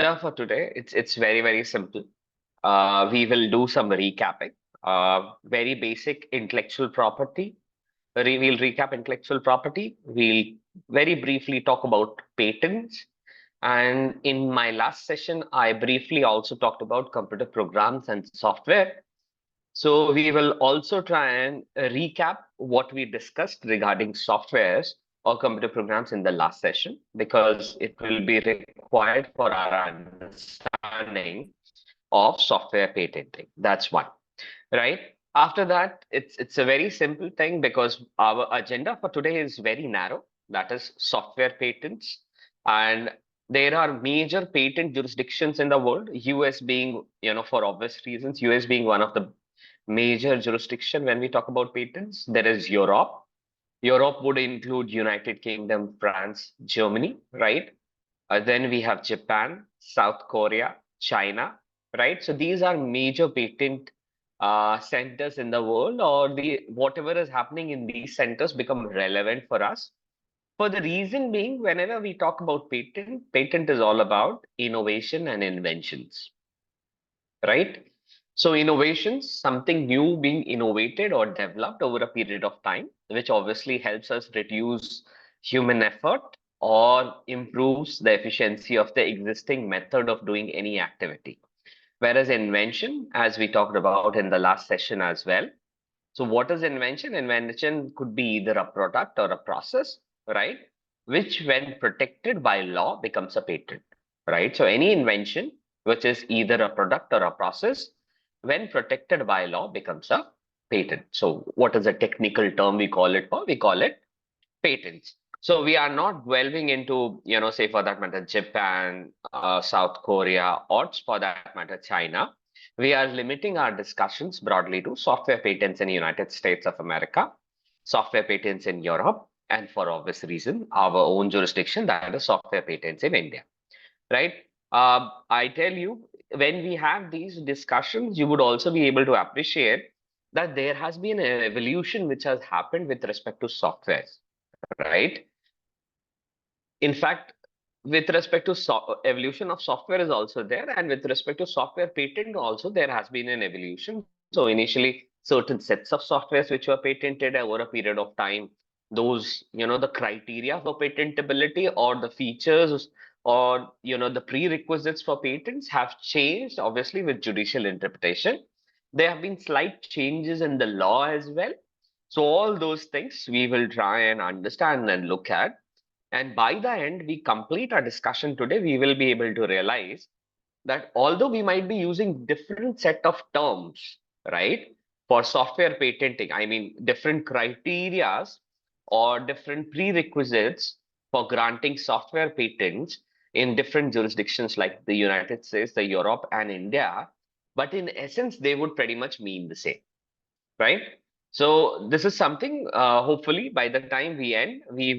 For today, it's very simple. We will do some recapping. Very basic intellectual property. We'll recap intellectual property. We'll very briefly talk about patents. And in my last session, I briefly also talked about computer programs and software. So we will also try and recap what we discussed regarding softwares or computer programs in the last session because it will be required for our understanding of software patenting. That's one, right? After that, it's a very simple thing because our agenda for today is very narrow. That is software patents, and there are major patent jurisdictions in the world. US being, for obvious reasons, US being one of the major jurisdiction when we talk about patents. There is Europe. Europe would include United Kingdom, France, Germany, right? Then we have Japan, South Korea, China, right? So these are major patent centers in the world, or the whatever is happening in these centers become relevant for us. For the reason being, whenever we talk about patent is all about innovation and inventions, right? So innovations, something new being innovated or developed over a period of time, which obviously helps us reduce human effort or improves the efficiency of the existing method of doing any activity. Whereas invention, as we talked about in the last session as well. So what is invention? Invention could be either a product or a process, right? Which when protected by law becomes a patent, right? So any invention, which is either a product or a process, when protected by law becomes a patent. So what is a technical term we call it for? We call it patents. So we are not delving into, say for that matter, Japan, South Korea, or for that matter, China. We are limiting our discussions broadly to software patents in the United States of America, software patents in Europe, and for obvious reason, our own jurisdiction, that is software patents in India, right? I tell you, when we have these discussions, you would also be able to appreciate that there has been an evolution which has happened with respect to softwares, right? In fact, with respect to evolution of software is also there, and with respect to software patent also, there has been an evolution. So initially, certain sets of softwares which were patented over a period of time, those, the criteria for patentability or the features or, the prerequisites for patents have changed, obviously, with judicial interpretation. There have been slight changes in the law as well. So all those things we will try and understand and look at, and by the end we complete our discussion today, we will be able to realize that although we might be using different set of terms, right, for software patenting, I mean different criterias or different prerequisites for granting software patents in different jurisdictions like the United States, the Europe, and India, but in essence, they would pretty much mean the same, right? So this is something, hopefully by the time we end, we